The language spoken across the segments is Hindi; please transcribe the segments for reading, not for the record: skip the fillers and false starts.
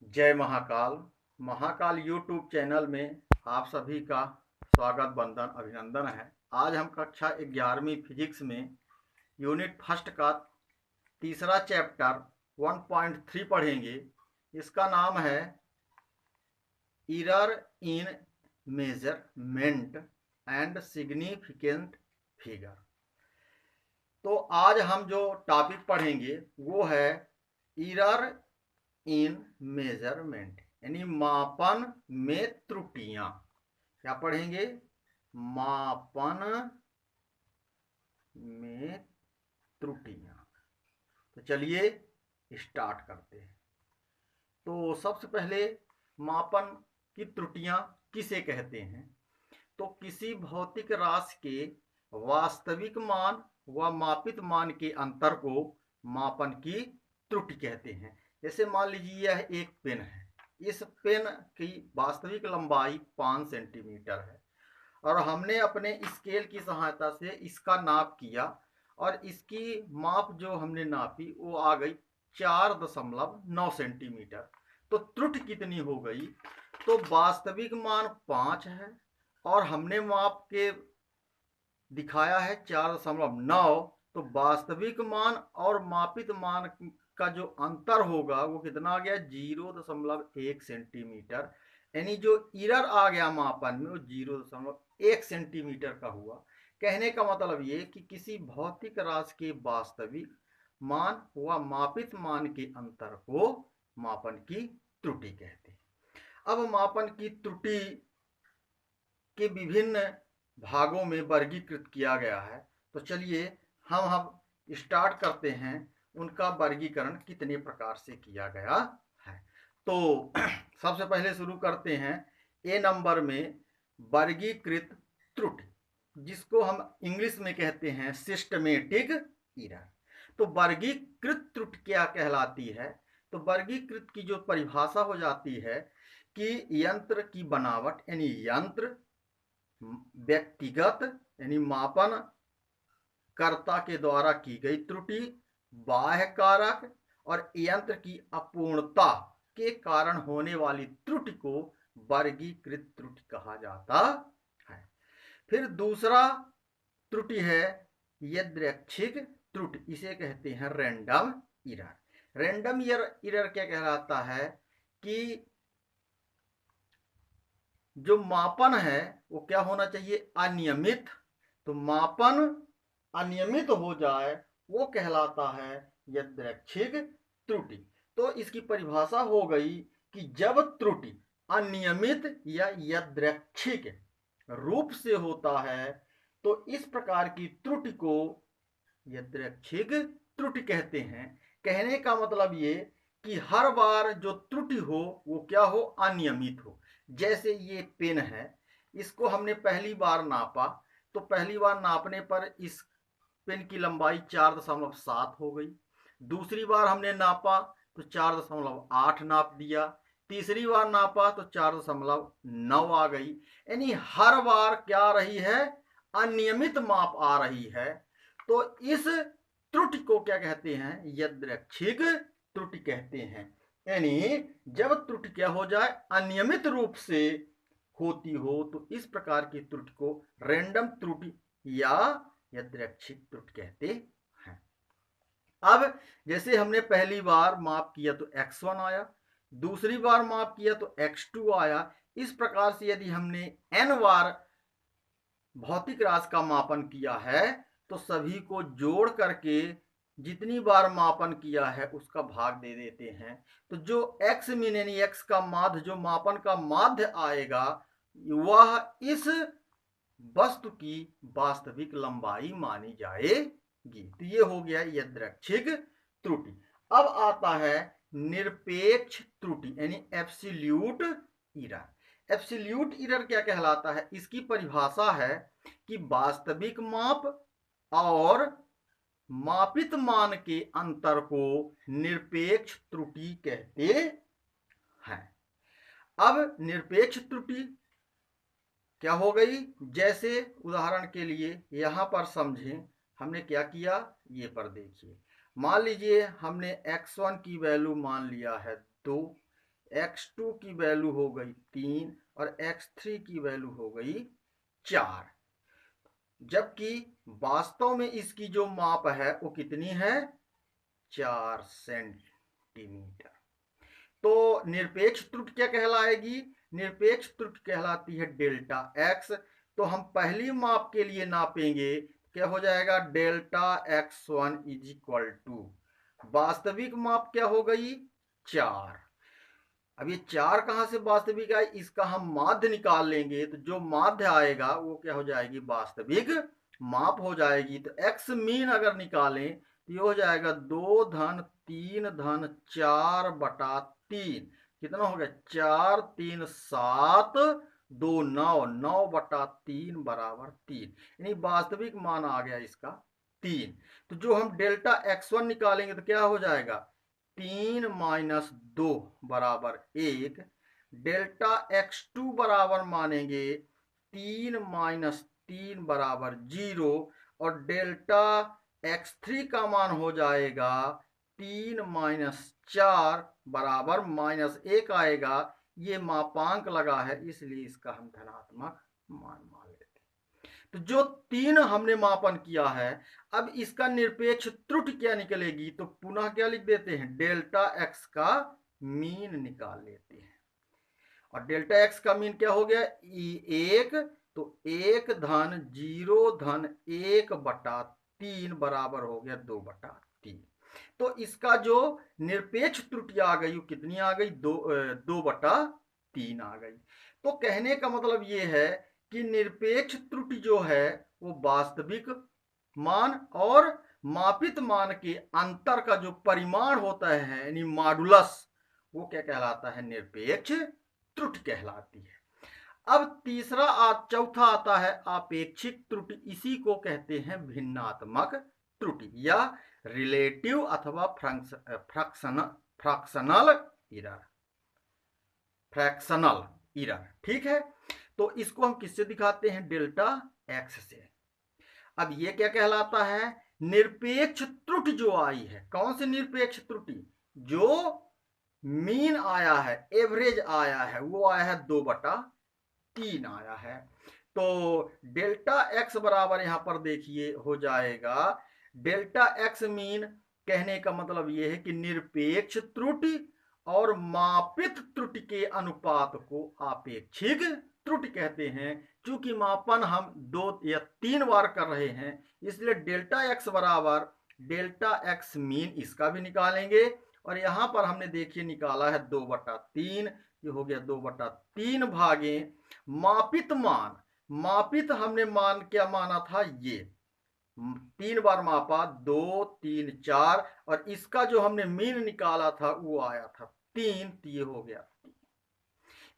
जय महाकाल। महाकाल यूट्यूब चैनल में आप सभी का स्वागत वंदन अभिनंदन है। आज हम कक्षा 11वीं फिजिक्स में यूनिट फर्स्ट का तीसरा चैप्टर 1.3 पढ़ेंगे। इसका नाम है error in measurement and significant figure. तो आज हम जो टॉपिक पढ़ेंगे वो है एरर इन मेजरमेंट, यानी मापन में त्रुटियां। क्या पढ़ेंगे? मापन में त्रुटियां। तो चलिए स्टार्ट करते हैं। तो सबसे पहले मापन की त्रुटियां किसे कहते हैं? तो किसी भौतिक राशि के वास्तविक मान व मापित मान के अंतर को मापन की त्रुटि कहते हैं। जैसे मान लीजिए यह एक पेन है। इस पेन की वास्तविक लंबाई 5 सेंटीमीटर है और हमने अपने स्केल की सहायता से इसका नाप किया और इसकी माप जो हमने नापी वो आ गई 4.9 सेंटीमीटर। तो त्रुटि कितनी हो गई? तो वास्तविक मान 5 है और हमने माप के दिखाया है 4.9। तो वास्तविक मान और मापित मान का जो अंतर होगा वो कितना आ गया? 0.1 सेंटीमीटर। यानी जो एरर आ गया मापन में वो 0.1 सेंटीमीटर का हुआ। कहने का मतलब ये कि किसी भौतिक राशि के वास्तविक मान व मापित मान के अंतर को मापन की त्रुटि कहते हैं। अब मापन की त्रुटि के विभिन्न भागों में वर्गीकृत किया गया है। तो चलिए हम स्टार्ट करते हैं उनका वर्गीकरण कितने प्रकार से किया गया है। तो सबसे पहले शुरू करते हैं ए नंबर में वर्गीकृत त्रुटि, जिसको हम इंग्लिश में कहते हैं सिस्टमेटिक एरर। तो वर्गीकृत त्रुटि क्या कहलाती है? तो वर्गीकृत की जो परिभाषा हो जाती है कि यंत्र की बनावट, यानी यंत्र, व्यक्तिगत यानी मापन कर्ता के द्वारा की गई त्रुटि, बाह्य कारक और यंत्र की अपूर्णता के कारण होने वाली त्रुटि को वर्गीकृत त्रुटि कहा जाता है। फिर दूसरा त्रुटि है यादृच्छिक त्रुटि, इसे कहते हैं रैंडम एरर। रैंडम एरर क्या कहलाता है कि जो मापन है वो क्या होना चाहिए? अनियमित। तो मापन अनियमित हो जाए वो कहलाता है यादृच्छिक त्रुटि। तो इसकी परिभाषा हो गई कि जब त्रुटि अनियमित या यादृच्छिक रूप से होता है तो इस प्रकार की त्रुटि को यादृच्छिक त्रुटि कहते हैं। कहने का मतलब ये कि हर बार जो त्रुटि हो वो क्या हो? अनियमित हो। जैसे ये पेन है, इसको हमने पहली बार नापा तो पहली बार नापने पर इस पेन की लंबाई 4.7 हो गई। दूसरी बार हमने नापा तो 4.8 नाप दिया। तीसरी बार नापा तो 4.9 आ गई। यानी हर बार क्या रही है? अनियमित माप आ रही है। तो इस त्रुटि को क्या कहते हैं? यादृच्छिक त्रुटि कहते हैं। यानी जब त्रुटि क्या हो जाए? अनियमित रूप से होती हो तो इस प्रकार की त्रुटि को रैंडम त्रुटि या यादृच्छिक त्रुटि कहते हैं। अब जैसे हमने पहली बार माप किया तो x1 आया, दूसरी बार माप किया तो x2 आया। इस प्रकार से यदि हमने n बार भौतिक राशि का मापन किया है तो सभी को जोड़ करके जितनी बार मापन किया है उसका भाग दे देते हैं। तो जो x मीन यानी x का माध्य, जो मापन का माध्य आएगा, वह इस वस्तु की वास्तविक लंबाई मानी जाएगी। तो ये हो गया यादृच्छिक त्रुटि। अब आता है निरपेक्ष त्रुटि यानी एब्सोल्यूट एरर। एब्सोल्यूट एरर क्या कहलाता है? इसकी परिभाषा है कि वास्तविक माप और मापित मान के अंतर को निरपेक्ष त्रुटि कहते हैं। अब निरपेक्ष त्रुटि क्या हो गई? जैसे उदाहरण के लिए यहां पर समझें, हमने क्या किया ये पर देखिए। मान लीजिए हमने x1 की वैल्यू मान लिया है 2, x2 की वैल्यू हो गई 3 और x3 की वैल्यू हो गई 4, जबकि वास्तव में इसकी जो माप है वो कितनी है, 4 सेंटीमीटर। तो निरपेक्ष त्रुटि क्या कहलाएगी, निरपेक्ष त्रुटि कहलाती है डेल्टा एक्स। तो हम पहली माप के लिए नापेंगे, क्या हो जाएगा, delta x1 is equal to, वास्तविक माप क्या हो गई 4। अब ये 4 कहां से वास्तविक आई, इसका हम माध्य निकाल लेंगे, तो जो माध्य आएगा वो क्या हो जाएगी, वास्तविक माप हो जाएगी। तो x मीन अगर निकालें तो ये हो जाएगा 2 धन 3 धन 4 बटा 3, कितना हो गया 4 3 7 2 9, 9 बटा 3 बराबर 3, यानी वास्तविक मान आ गया इसका 3। तो जो हम डेल्टा x1 निकालेंगे तो क्या हो जाएगा, 3 माइनस 2 बराबर 1, डेल्टा x2 बराबर मानेंगे 3 माइनस 3 बराबर 0, और डेल्टा x3 का मान हो जाएगा 3 माइनस 4 बराबर -1 आएगा। ये मापांक लगा है इसलिए इसका हम धनात्मक मान लेते हैं। तो जो 3 हमने मापन किया है, अब इसका निरपेक्ष त्रुटि क्या निकलेगी, तो पुनः क्या लिख देते हैं, डेल्टा एक्स का मीन निकाल लेते हैं। और डेल्टा एक्स का मीन क्या हो गया, 1, तो 1 धन 0 धन 1 बटा 3 बराबर हो गया 2 बटा 3। तो इसका जो निरपेक्ष त्रुटि आ गई वो कितनी आ गई, 2 बटा 3 आ गई। तो कहने का मतलब ये है कि निरपेक्ष त्रुटि जो है वो वास्तविक मान और मापित मान के अंतर का जो परिमाण होता है, यानी मॉडुलस, वो क्या कहलाता है, निरपेक्ष त्रुटि कहलाती है। अब चौथा आता है आपेक्षिक त्रुटि, इसी को कहते हैं भिन्नात्मक त्रुटि या रिलेटिव अथवा फ्रैक्शनल इरर। ठीक है, तो इसको हम किससे दिखाते हैं, डेल्टा एक्स से। अब ये क्या कहलाता है, निरपेक्ष त्रुटि जो आई है, कौन सी निरपेक्ष त्रुटि, जो मीन आया है, एवरेज आया है, वो आया है 2 बटा 3 आया है। तो डेल्टा एक्स बराबर यहां पर देखिए हो जाएगा, डेल्टा एक्स मीन कहने का मतलब यह है कि निरपेक्ष त्रुटि और मापित त्रुटि के अनुपात को आपेक्षिक त्रुटि कहते हैं। चूंकि मापन हम 2 या 3 बार कर रहे हैं, इसलिए डेल्टा एक्स बराबर डेल्टा एक्स मीन, इसका भी निकालेंगे। और यहां पर हमने देखिए निकाला है 2 बटा 3, ये हो गया 2 बटा 3 भागे मापित मान। मापित हमने मान क्या माना था, ये 3 बार मापा, 2 3 4, और इसका जो हमने मीन निकाला था वो आया था 3, तो ये हो गया 3।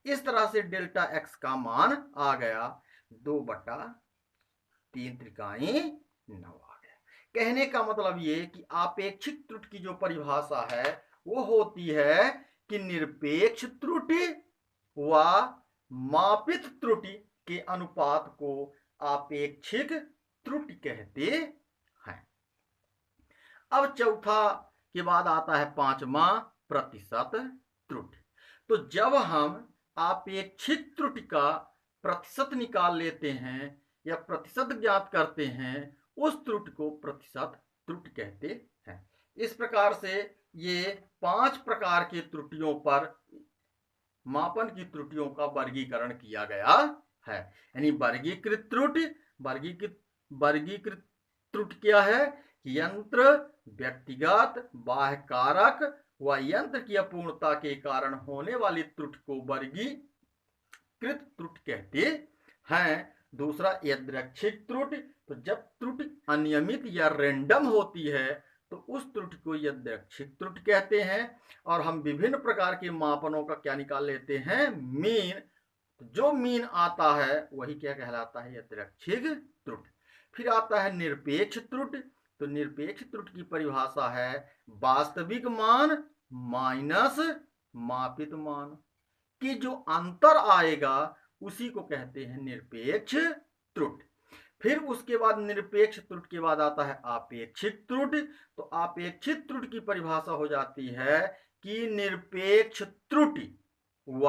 इस तरह से डेल्टा एक्स का मान आ गया 2 बटा 3 त्रिकाई 9 आ गया। कहने का मतलब ये कि आपेक्षिक त्रुटि की जो परिभाषा है वो होती है कि निरपेक्ष त्रुटि व मापित त्रुटि के अनुपात को आपेक्षिक त्रुटि कहते हैं। अब चौथा के बाद आता है 5वां, प्रतिशत त्रुटि। तो जब हम आपेक्षिक त्रुटि का प्रतिशत निकाल लेते हैं या प्रतिशत ज्ञात करते हैं, उस त्रुटि को प्रतिशत त्रुटि कहते हैं। इस प्रकार से ये 5 प्रकार के त्रुटियों पर मापन की त्रुटियों का वर्गीकरण किया गया है। यानी वर्गीकृत त्रुटि, वर्गीकृत त्रुटि क्या है, यंत्र, व्यक्तिगत, बाह्य कारक व यंत्र की अपूर्णता के कारण होने वाली त्रुटि को वर्गीकृत त्रुटि कहते हैं। दूसरा यादृच्छिक त्रुटि, तो जब त्रुटि अनियमित या रैंडम होती है तो उस त्रुटि को यादृच्छिक त्रुटि कहते हैं। और हम विभिन्न प्रकार के मापनों का क्या निकाल लेते हैं, मीन। जो मीन आता है वही क्या कहलाता है, यादृच्छिक त्रुटि। फिर आता है निरपेक्ष त्रुटि। तो निरपेक्ष त्रुटि की परिभाषा है वास्तविक मान माइनस मापित मान की जो अंतर आएगा उसी को कहते हैं निरपेक्ष त्रुटि। फिर उसके बाद निरपेक्ष त्रुटि के बाद आता है आपेक्षिक त्रुटि। तो आपेक्षिक त्रुटि की परिभाषा हो जाती है कि निरपेक्ष त्रुटि व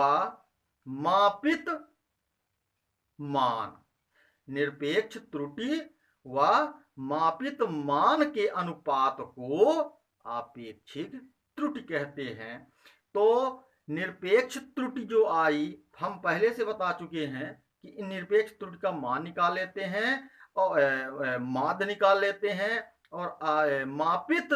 मापित मान। निरपेक्ष त्रुटि व मापित मान के अनुपात को आपेक्षिक त्रुटि कहते हैं। तो निरपेक्ष त्रुटि जो आई, हम पहले से बता चुके हैं कि निरपेक्ष त्रुटि का मान निकाल लेते हैं और माध्य निकाल लेते हैं, और मापित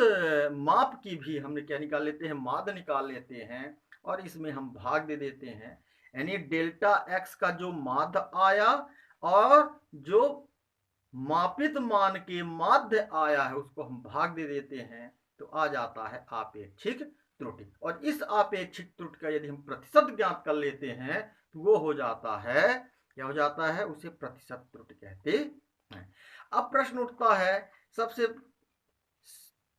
माप की भी हमने क्या निकाल लेते हैं, माध्य निकाल लेते हैं, और इसमें हम भाग दे देते हैं। यानी डेल्टा एक्स का जो माध्य आया और जो मापित मान के माध्य आया है उसको हम भाग दे देते हैं, तो आ जाता है आपेक्षिक त्रुटि। और इस आपेक्षिक त्रुटि का यदि हम प्रतिशत ज्ञात कर लेते हैं तो वो हो जाता है, क्या हो जाता है, उसे प्रतिशत त्रुटि कहते हैं। अब प्रश्न उठता है, सबसे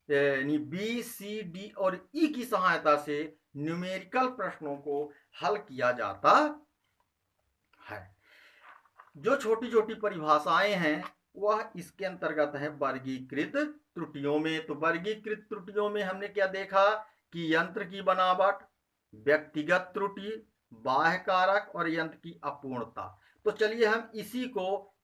यानी बी, सी, डी और ई की सहायता से न्यूमेरिकल प्रश्नों को हल किया जाता है। जो छोटी छोटी परिभाषाएं हैं वह इसके अंतर्गत है वर्गीकृत त्रुटियों में। तो वर्गीकृत त्रुटियों में हमने क्या देखा कि यंत्र की बनावट, व्यक्तिगत त्रुटि, बाह्य कारक और यंत्र की अपूर्णता। तो चलिए हम इसी को,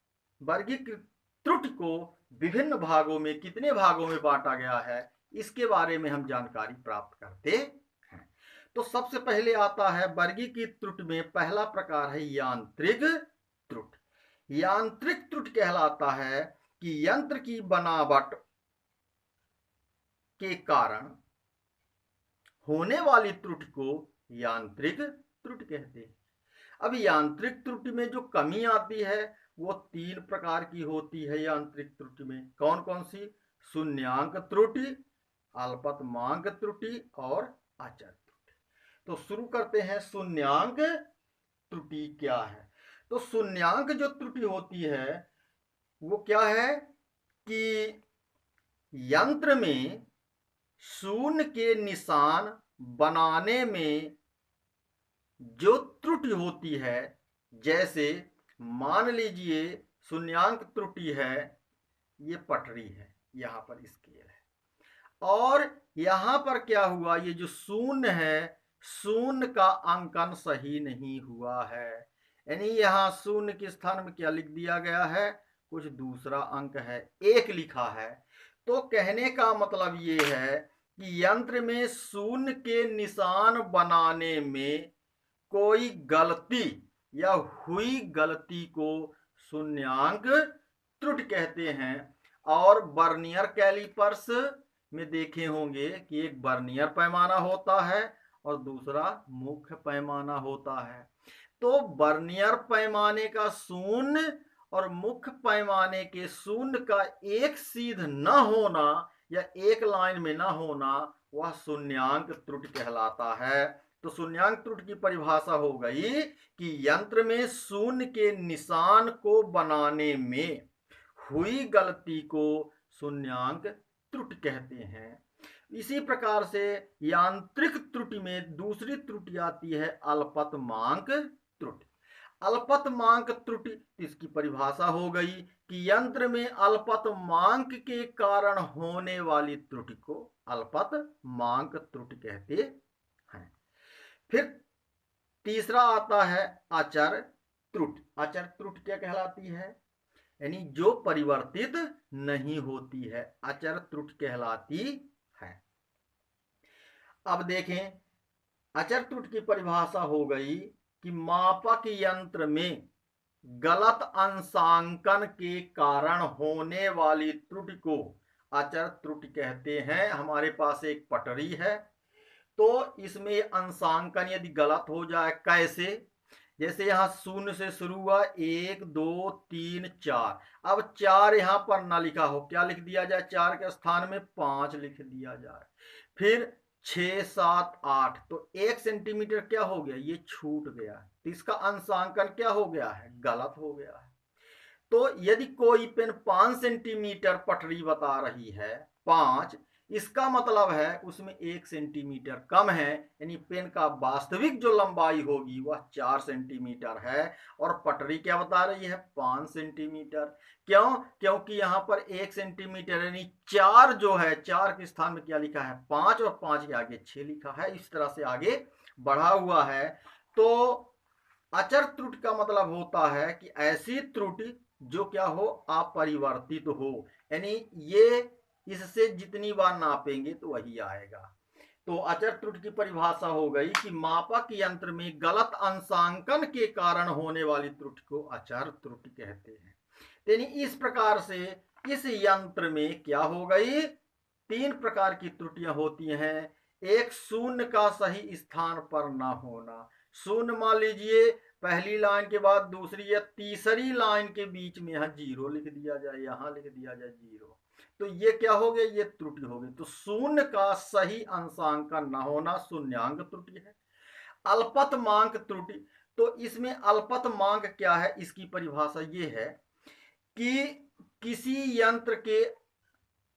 वर्गीकृत त्रुटि को विभिन्न भागों में, कितने भागों में बांटा गया है, इसके बारे में हम जानकारी प्राप्त करते हैं। तो सबसे पहले आता है वर्गीकृत त्रुटि में पहला प्रकार है यांत्रिक त्रुटि। यांत्रिक त्रुटि कहलाता है कि यंत्र की बनावट के कारण होने वाली त्रुटि को यांत्रिक त्रुटि कहते हैं। अब यांत्रिक त्रुटि में जो कमी आती है वो 3 प्रकार की होती है यांत्रिक त्रुटि में। कौन कौन सी? शून्यांक त्रुटि, अल्पतमांक त्रुटि और अचर त्रुटि। तो शुरू करते हैं, शून्यांक त्रुटि क्या है। तो शून्यांक जो त्रुटि होती है वो क्या है कि यंत्र में शून्य के निशान बनाने में जो त्रुटि होती है, जैसे मान लीजिए शून्यांक त्रुटि है, ये पटरी है, यहां पर स्केल है, और यहां पर क्या हुआ, ये जो शून्य है, शून्य का अंकन सही नहीं हुआ है। यानी यहां शून्य के स्थान में क्या लिख दिया गया है, कुछ दूसरा अंक है, 1 लिखा है। तो कहने का मतलब ये है कि यंत्र में शून्य के निशान बनाने में कोई गलती या हुई गलती को शून्यांक त्रुटि कहते हैं। और वर्नियर कैलिपर्स में देखे होंगे कि एक वर्नियर पैमाना होता है और दूसरा मुख्य पैमाना होता है। तो वर्नियर पैमाने का शून्य और मुख्य पैमाने के शून्य का एक सीध न होना या एक लाइन में न होना, वह शून्यांक त्रुटि कहलाता है। तो शून्यांक त्रुटि की परिभाषा हो गई कि यंत्र में शून्य के निशान को बनाने में हुई गलती को शून्यांक त्रुटि कहते हैं। इसी प्रकार से यांत्रिक त्रुटि में दूसरी त्रुटि आती है अल्पतमांक त्रुटि। अल्पतमांक त्रुटि, इसकी परिभाषा हो गई कि यंत्र में अल्पतमांक के कारण होने वाली त्रुटि को अल्पतमांक त्रुटि कहते हैं। फिर तीसरा आता है अचर त्रुटि। अचर त्रुटि क्या कहलाती है, यानी जो परिवर्तित नहीं होती है, अचर त्रुटि कहलाती है। अब देखें, अचर त्रुटि की परिभाषा हो गई कि मापक यंत्र में गलत अंशांकन के कारण होने वाली त्रुटि को अचर त्रुटि कहते हैं। हमारे पास एक पटरी है, तो इसमें अंशांकन यदि गलत हो जाए, कैसे, जैसे यहां शून्य से शुरू हुआ, 1 2 3 4, अब 4 यहां पर ना लिखा हो, क्या लिख दिया जाए, 4 के स्थान में 5 लिख दिया जाए। फिर 6 7 8, तो 1 सेंटीमीटर क्या हो गया, ये छूट गया, तो इसका अंशांकन क्या हो गया है, गलत हो गया है। तो यदि कोई पेन 5 सेंटीमीटर पटरी बता रही है, 5, इसका मतलब है उसमें 1 सेंटीमीटर कम है, यानी पेन का वास्तविक जो लंबाई होगी वह 4 सेंटीमीटर है, और पटरी क्या बता रही है, 5 सेंटीमीटर। क्यों? क्योंकि यहां पर 1 सेंटीमीटर यानी 4 जो है, 4 के स्थान में क्या लिखा है, 5, और 5 के आगे 6 लिखा है, इस तरह से आगे बढ़ा हुआ है। तो अचर त्रुटि का मतलब होता है कि ऐसी त्रुटि जो क्या हो, अपरिवर्तित हो, यानी ये इससे जितनी बार नापेंगे तो वही आएगा। तो अचर त्रुटि की परिभाषा हो गई कि मापक यंत्र में गलत अंशांकन के कारण होने वाली त्रुटि को अचर त्रुटि कहते हैं। यानी इस प्रकार से इस यंत्र में क्या हो गई, 3 प्रकार की त्रुटियां होती हैं। एक, शून्य का सही स्थान पर ना होना। शून्य मान लीजिए पहली लाइन के बाद दूसरी या तीसरी लाइन के बीच में यहाँ 0 लिख दिया जाए, यहाँ लिख दिया जाए 0, तो ये क्या हो गया, ये त्रुटि हो गई। तो शून्य का सही अंशांकन न होना शून्यांक त्रुटि है। अल्पतमांक त्रुटि, तो इसमें अल्पतमांक क्या है, इसकी परिभाषा ये है कि किसी यंत्र के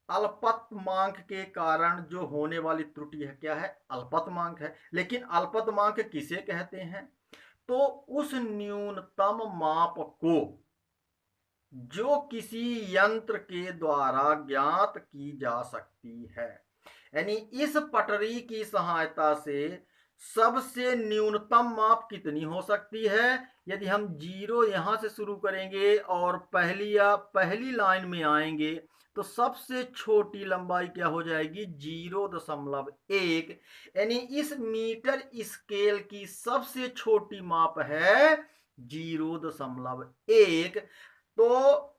अल्पतमांक के कारण जो होने वाली त्रुटि है क्या है, अल्पतमांक है। लेकिन अल्पतमांक किसे कहते हैं, तो उस न्यूनतम माप को जो किसी यंत्र के द्वारा ज्ञात की जा सकती है। यानी इस पटरी की सहायता से सबसे न्यूनतम माप कितनी हो सकती है। यदि हम 0 यहां से शुरू करेंगे और पहली लाइन में आएंगे तो सबसे छोटी लंबाई क्या हो जाएगी, 0.1। यानी इस मीटर स्केल की सबसे छोटी माप है 0.1। तो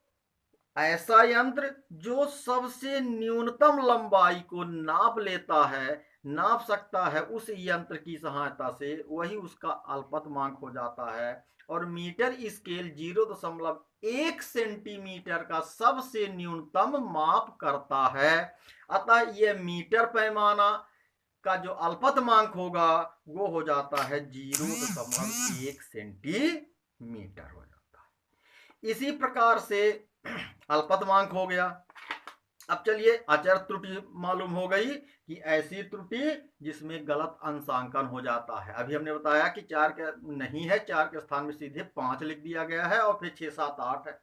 ऐसा यंत्र जो सबसे न्यूनतम लंबाई को नाप लेता है, नाप सकता है उस यंत्र की सहायता से, वही उसका अल्पतमांक हो जाता है। और मीटर स्केल 0.1 सेंटीमीटर का सबसे न्यूनतम माप करता है। अतः यह मीटर पैमाना का जो अल्पतमांक होगा वो हो जाता है 0.1 सेंटीमीटर हो जाता है। इसी प्रकार से अल्पतमांक हो गया। अब चलिए अचर त्रुटि मालूम हो गई कि ऐसी त्रुटि जिसमें गलत अंशांकन हो जाता है। अभी हमने बताया कि 4 के नहीं है, 4 के स्थान में सीधे 5 लिख दिया गया है और फिर 6, 7, 8 है।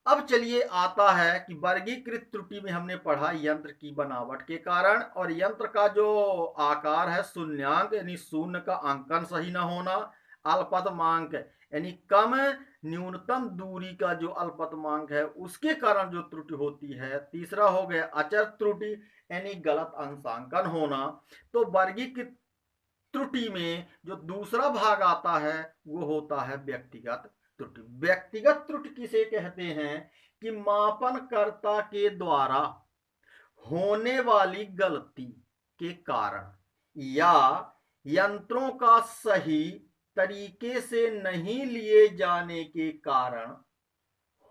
अब चलिए आता है कि वर्गीकृत त्रुटि में हमने पढ़ा यंत्र की बनावट के कारण, और यंत्र का जो आकार है शून्यांक यानी शून्य का अंकन सही ना होना, अल्पतमांक यानी कम न्यूनतम दूरी का जो अल्पतमांक है उसके कारण जो त्रुटि होती है। तीसरा हो गया अचर त्रुटि यानी गलत अंशांकन होना। तो वर्गीकृत त्रुटि में जो दूसरा भाग आता है वो होता है व्यक्तिगत त्रुटि। व्यक्तिगत त्रुटि किसे कहते हैं कि मापनकर्ता के द्वारा होने वाली गलती के कारण या यंत्रों का सही तरीके से नहीं लिए जाने के कारण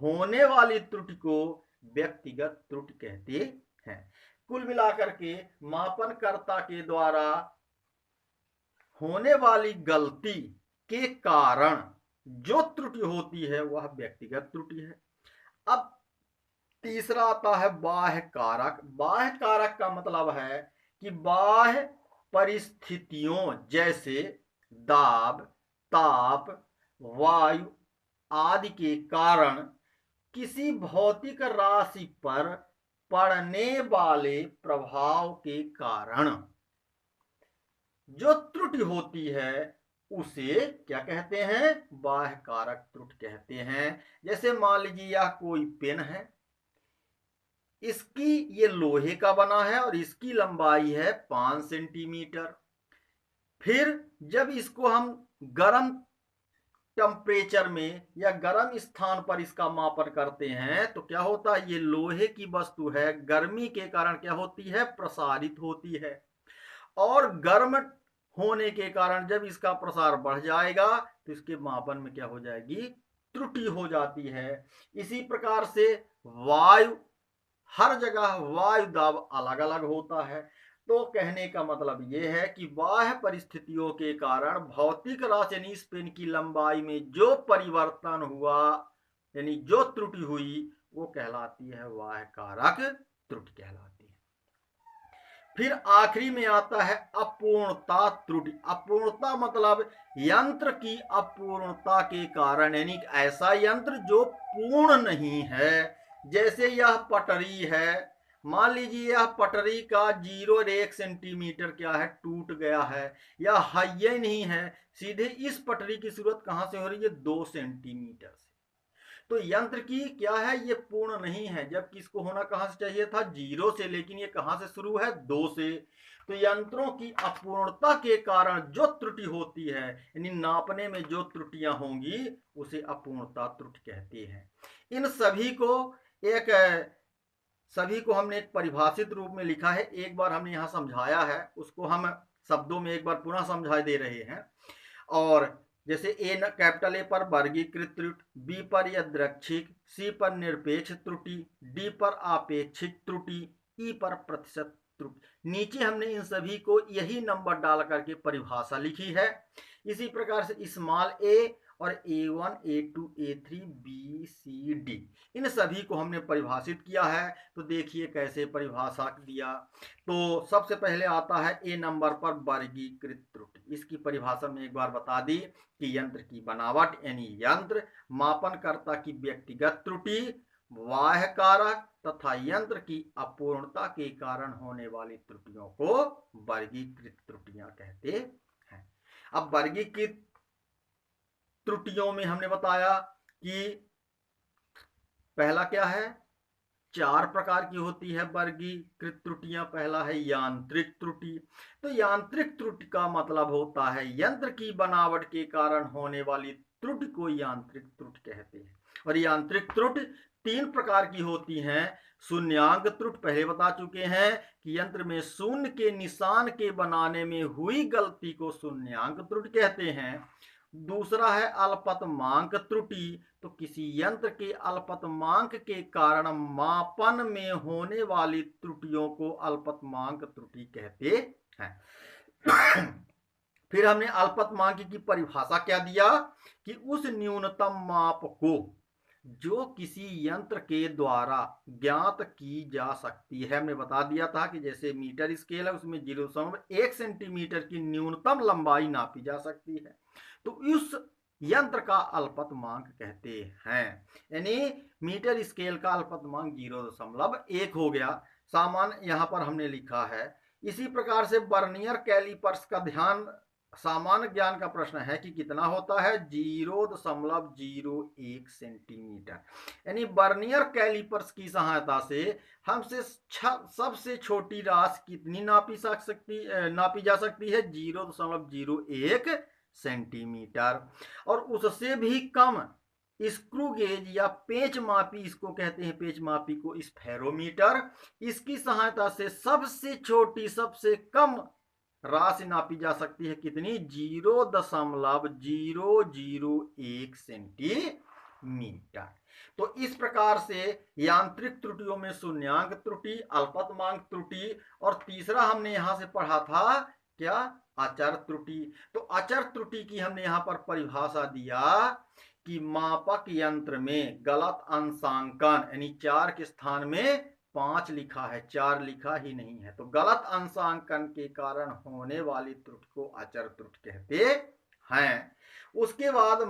होने वाली त्रुटि को व्यक्तिगत त्रुटि कहते हैं। कुल मिलाकर के मापनकर्ता के द्वारा होने वाली गलती के कारण जो त्रुटि होती है वह व्यक्तिगत त्रुटि है। अब तीसरा आता है बाह्य कारक। बाह्य कारक का मतलब है कि बाह्य परिस्थितियों जैसे दाब, ताप, वायु आदि के कारण किसी भौतिक राशि पर पड़ने वाले प्रभाव के कारण जो त्रुटि होती है उसे क्या कहते हैं, बाह्य कारक त्रुटि कहते हैं। जैसे मान लीजिए यह कोई पेन है, इसकी ये लोहे का बना है और इसकी लंबाई है 5 सेंटीमीटर। फिर जब इसको हम गर्म टेम्परेचर में या गर्म स्थान पर इसका मापन करते हैं तो क्या होता है, ये लोहे की वस्तु है, गर्मी के कारण क्या होती है, प्रसारित होती है। और गर्म होने के कारण जब इसका प्रसार बढ़ जाएगा तो इसके मापन में क्या हो जाएगी, त्रुटि हो जाती है। इसी प्रकार से वायु, हर जगह वायु दाब अलग अलग होता है। तो कहने का मतलब यह है कि बाह्य परिस्थितियों के कारण भौतिक राशि यानी पेन की लंबाई में जो परिवर्तन हुआ यानी जो त्रुटि हुई वो कहलाती है बाह्य कारक त्रुटि कहलाती है। फिर आखिरी में आता है अपूर्णता त्रुटि। अपूर्णता मतलब यंत्र की अपूर्णता के कारण, यानी ऐसा यंत्र जो पूर्ण नहीं है। जैसे यह पटरी है मान लीजिए यह पटरी का 0.1 सेंटीमीटर क्या है, टूट गया है, या हाई नहीं है, सीधे इस पटरी की शुरुआत कहां से हो रही है, 2 सेंटीमीटर से। तो यंत्र की क्या है, ये पूर्ण नहीं है, जबकि इसको होना कहां से चाहिए था, 0 से, लेकिन ये कहां से शुरू है, 2 से। तो यंत्रों की अपूर्णता के कारण जो त्रुटि होती है, यानी नापने में जो त्रुटियां होंगी, उसे अपूर्णता त्रुटि कहते हैं। इन सभी को हमने एक परिभाषित रूप में लिखा है, एक बार हमने यहाँ समझाया है, उसको हम शब्दों में एक बार पुनः समझा दे रहे हैं। और जैसे कैपिटल ए पर वर्गीकृत त्रुटि, बी पर यादृच्छिक, सी पर निरपेक्ष त्रुटि, डी पर आपेक्षिक त्रुटि, ई पर प्रतिशत त्रुटि। नीचे हमने इन सभी को यही नंबर डाल करके परिभाषा लिखी है। इसी प्रकार से स्मॉल ए और A1, A2, A3, B, C, D, इन सभी को हमने परिभाषित किया है। तो देखिए कैसे परिभाषा दिया। तो सबसे पहले आता है ए नंबर पर वर्गीकृत त्रुटि। इसकी परिभाषा में एक बार बता दी कि यंत्र की बनावट यानी यंत्र, मापनकर्ता की व्यक्तिगत त्रुटि, बाह्य कारक तथा यंत्र की अपूर्णता के कारण होने वाली त्रुटियों को वर्गीकृत त्रुटियां कहते हैं। अब वर्गीकृत त्रुटियों में हमने बताया कि पहला क्या है, 4 प्रकार की होती है वर्गीकृत त्रुटियां। पहला है यांत्रिक त्रुटि। तो यांत्रिक त्रुटि का मतलब होता है यंत्र की बनावट के कारण होने वाली त्रुटि को यांत्रिक त्रुटि कहते हैं। और यांत्रिक त्रुटि 3 प्रकार की होती हैं। शून्यांक त्रुटि पहले बता चुके हैं कि यंत्र में शून्य के निशान के बनाने में हुई गलती को शून्यांक त्रुटि कहते हैं। दूसरा है अल्पतमांक त्रुटि। तो किसी यंत्र के अल्पतमांक के कारण मापन में होने वाली त्रुटियों को अल्पतमांक त्रुटि कहते हैं। फिर हमने अल्पतमांक की परिभाषा क्या दिया कि उस न्यूनतम माप को जो किसी यंत्र के द्वारा ज्ञात की जा सकती है। हमने बता दिया था कि जैसे मीटर स्केल है, उसमें 0.1 सेंटीमीटर की न्यूनतम लंबाई नापी जा सकती है, तो उस यंत्र का अल्पतमांक कहते हैं। यानी मीटर स्केल का अल्पतमांक 0.1 हो गया। सामान्य यहां पर हमने लिखा है। इसी प्रकार से वर्नियर कैलिपर्स का ध्यान, सामान्य ज्ञान का प्रश्न है कि कितना होता है, 0.01 सेंटीमीटर। यानी वर्नियर कैलिपर्स की सहायता से हमसे सबसे छोटी राशि कितनी नापी जा सकती है, 0.01 सेंटीमीटर। और उससे भी कम स्क्रू गेज या पेच मापी, इसको कहते हैं पेच मापी को स्फेरोमीटर, इसकी सहायता से सबसे छोटी सबसे कम राशि नापी जा सकती है, कितनी, 0.001 सेंटीमीटर। तो इस प्रकार से यांत्रिक त्रुटियों में शून्यांक त्रुटि, अल्पतमांक त्रुटि, और तीसरा हमने यहां से पढ़ा था क्या, अचर त्रुटि। तो अचर त्रुटि की हमने यहां पर परिभाषा दिया कि मापक यंत्र में गलत अंशांकन, यानी 4 के स्थान में 5 लिखा है, 4 लिखा ही नहीं है, तो गलत अंशांकन के कारण होने वाली त्रुटि को अचर त्रुटि कहते हैं। उसके बाद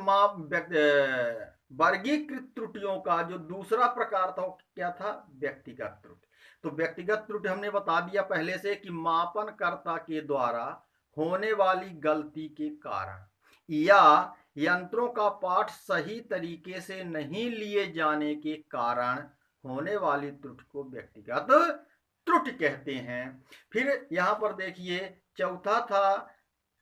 वर्गीकृत त्रुटियों का जो दूसरा प्रकार था क्या था, व्यक्तिगत त्रुटि। तो व्यक्तिगत त्रुटि हमने बता दिया पहले से कि मापनकर्ता के द्वारा होने वाली गलती के कारण या यंत्रों का पाठ सही तरीके से नहीं लिए जाने के कारण होने वाली त्रुटि को व्यक्तिगत त्रुटि कहते हैं। फिर यहां पर देखिए चौथा था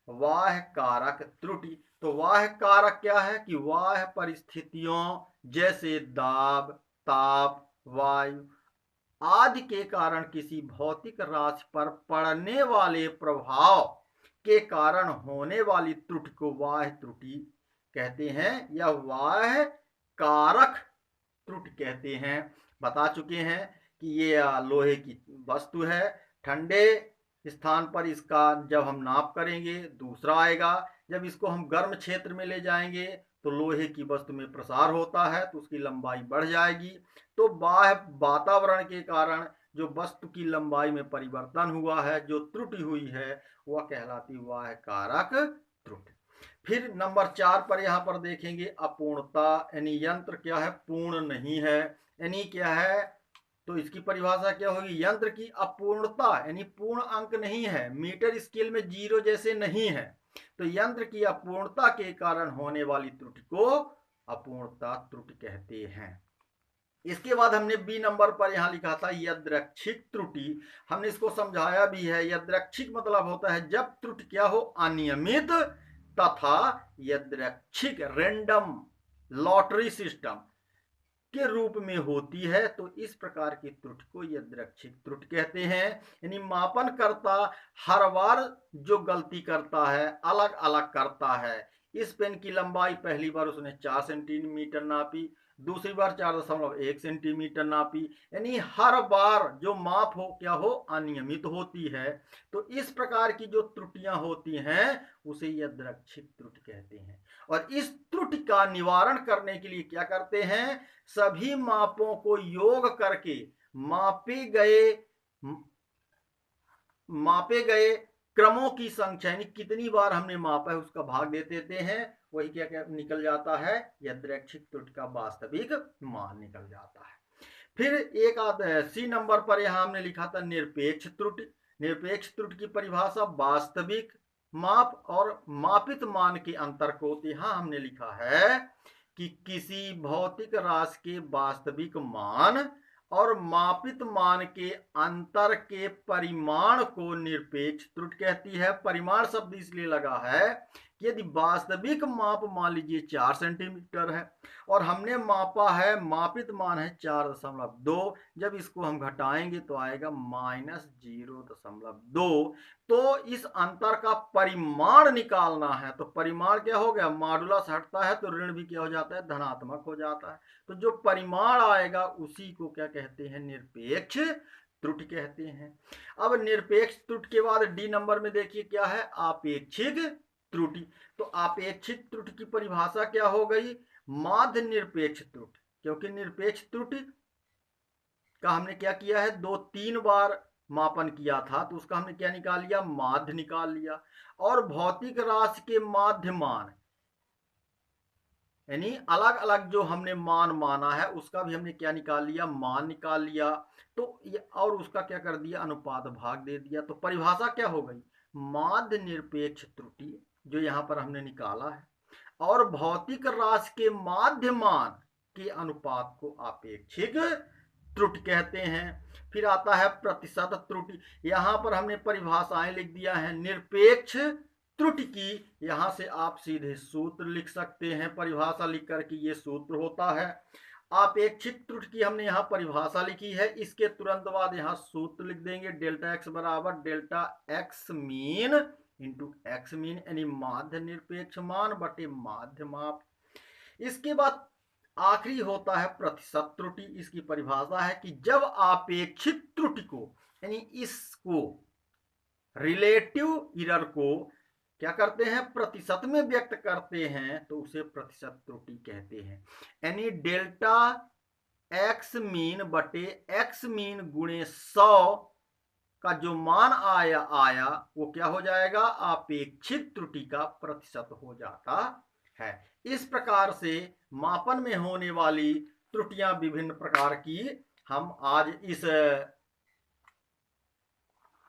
बाह्य कारक त्रुटि। तो बाह्य कारक क्या है कि बाह्य परिस्थितियों जैसे दाब, ताप, वायु आदि के कारण किसी भौतिक राशि पर पड़ने वाले प्रभाव के कारण होने वाली त्रुटि को बाह्य त्रुटि कहते हैं या बाह्य कारक त्रुटि कहते हैं। बता चुके हैं कि ये लोहे की वस्तु है, ठंडे स्थान पर इसका जब हम नाप करेंगे दूसरा आएगा, जब इसको हम गर्म क्षेत्र में ले जाएंगे तो लोहे की वस्तु में प्रसार होता है तो उसकी लंबाई बढ़ जाएगी। तो बाह्य वातावरण के कारण जो वस्तु की लंबाई में परिवर्तन हुआ है, जो त्रुटि हुई है, वह कहलाती बाह्य कारक त्रुटि। फिर नंबर 4 पर यहाँ पर देखेंगे अपूर्णता, यानी यंत्र क्या है, पूर्ण नहीं है। यानी क्या है, तो इसकी परिभाषा क्या होगी, यंत्र की अपूर्णता यानी पूर्ण अंक नहीं है, मीटर स्केल में 0 जैसे नहीं है, तो यंत्र की अपूर्णता के कारण होने वाली त्रुटि को अपूर्णता त्रुटि कहते हैं। इसके बाद हमने बी नंबर पर यहां लिखा था यादृच्छिक त्रुटि। हमने इसको समझाया भी है। यादृच्छिक मतलब होता है जब त्रुटि क्या हो, अनियमित तथा यादृच्छिक रैंडम लॉटरी सिस्टम के रूप में होती है, तो इस प्रकार की त्रुटि को यादृच्छिक त्रुटि कहते हैं। यानी मापनकर्ता हर बार जो गलती करता है अलग अलग करता है। इस पेन की लंबाई पहली बार उसने 4 सेंटीमीटर नापी, दूसरी बार 4.1 सेंटीमीटर नापी, यानी हर बार जो माप हो क्या हो, अनियमित होती है। तो इस प्रकार की जो त्रुटियां होती हैं उसे यादृच्छिक त्रुटि कहते हैं। और इस त्रुटि का निवारण करने के लिए क्या करते हैं, सभी मापों को योग करके मापे गए क्रमों की संख्या यानी कितनी बार हमने मापा है उसका भाग दे देते हैं, वही क्या क्या निकल जाता है, यादृच्छिक त्रुटि का वास्तविक मान निकल जाता है। फिर एक आता है सी नंबर पर, यहां हमने लिखा था निरपेक्ष त्रुटि। निरपेक्ष त्रुटि की परिभाषा वास्तविक माप और मापित मान के अंतर को, यहां हमने लिखा है कि किसी भौतिक राशि के वास्तविक मान और मापित मान के अंतर के परिमाण को निरपेक्ष त्रुटि कहती है। परिमाण शब्द इसलिए लगा है कि यदि वास्तविक माप मान लीजिए 4 सेंटीमीटर है और हमने मापा है, मापित मान है 4.2, जब इसको हम घटाएंगे तो आएगा -0.2, तो इस अंतर का परिमाण निकालना है। तो परिमाण क्या हो गया, मॉडुलस हटता है तो ऋण भी क्या हो जाता है, धनात्मक हो जाता है। तो जो परिमाण आएगा उसी को क्या कहते हैं, निरपेक्ष त्रुटि कहते हैं। अब निरपेक्ष त्रुटि के बाद डी नंबर में देखिए क्या है, आपेक्षिक त्रुटि। तो आपेक्षिक त्रुटि की परिभाषा क्या हो गई, माध्य निरपेक्ष त्रुटि। क्योंकि निरपेक्ष त्रुटि का हमने क्या किया है, 2-3 बार मापन किया था तो उसका हमने क्या निकाल लिया, माध्य निकाल लिया। और भौतिक राशि के माध्य मान यानी अलग अलग जो हमने मान माना है उसका भी हमने क्या निकाल लिया, मान निकाल लिया। तो और उसका क्या कर दिया, अनुपात भाग दे दिया। तो परिभाषा क्या हो गई, माध्य निरपेक्ष त्रुटि जो यहां पर हमने निकाला है और भौतिक राशि के माध्य मान के अनुपात को आपेक्षिक त्रुटि कहते हैं। फिर आता है प्रतिशत त्रुटि। यहां पर हमने परिभाषाएं लिख दिया है निरपेक्ष त्रुटि की। यहां से आप सीधे सूत्र लिख सकते हैं, परिभाषा लिख करके ये सूत्र होता है। आपेक्षिक त्रुटि की हमने यहाँ परिभाषा लिखी है, इसके तुरंत बाद यहाँ सूत्र लिख देंगे, डेल्टा एक्स बराबर delta x mean into x mean यानी माध्य निरपेक्ष मान बटे माध्य माप। इसके बाद आखिरी होता है प्रतिशत त्रुटि। इसकी परिभाषा है कि जब आपेक्षिक त्रुटि को यानी इसको रिलेटिव एरर को क्या करते हैं, प्रतिशत में व्यक्त करते हैं तो उसे प्रतिशत त्रुटि कहते हैं। यानी डेल्टा एक्स मीन बटे एक्स मीन गुणे 100 का जो मान आया वो क्या हो जाएगा, आपेक्षिक त्रुटि का प्रतिशत हो जाता है। इस प्रकार से मापन में होने वाली त्रुटियां विभिन्न प्रकार की हम आज इस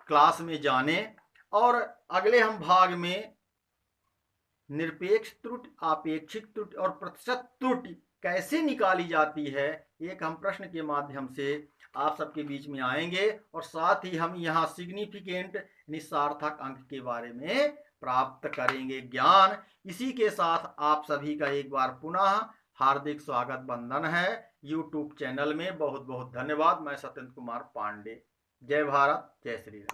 क्लास में जाने, और अगले हम भाग में निरपेक्ष त्रुटि, आपेक्षिक त्रुटि और प्रतिशत त्रुटि कैसे निकाली जाती है, एक हम प्रश्न के माध्यम से आप सबके बीच में आएंगे। और साथ ही हम यहाँ सिग्निफिकेंट यानी सार्थक अंक के बारे में प्राप्त करेंगे ज्ञान। इसी के साथ आप सभी का एक बार पुनः हार्दिक स्वागत बंधन है यूट्यूब चैनल में। बहुत बहुत धन्यवाद। मैं सत्येंद्र कुमार पांडे। जय भारत, जय श्री राम।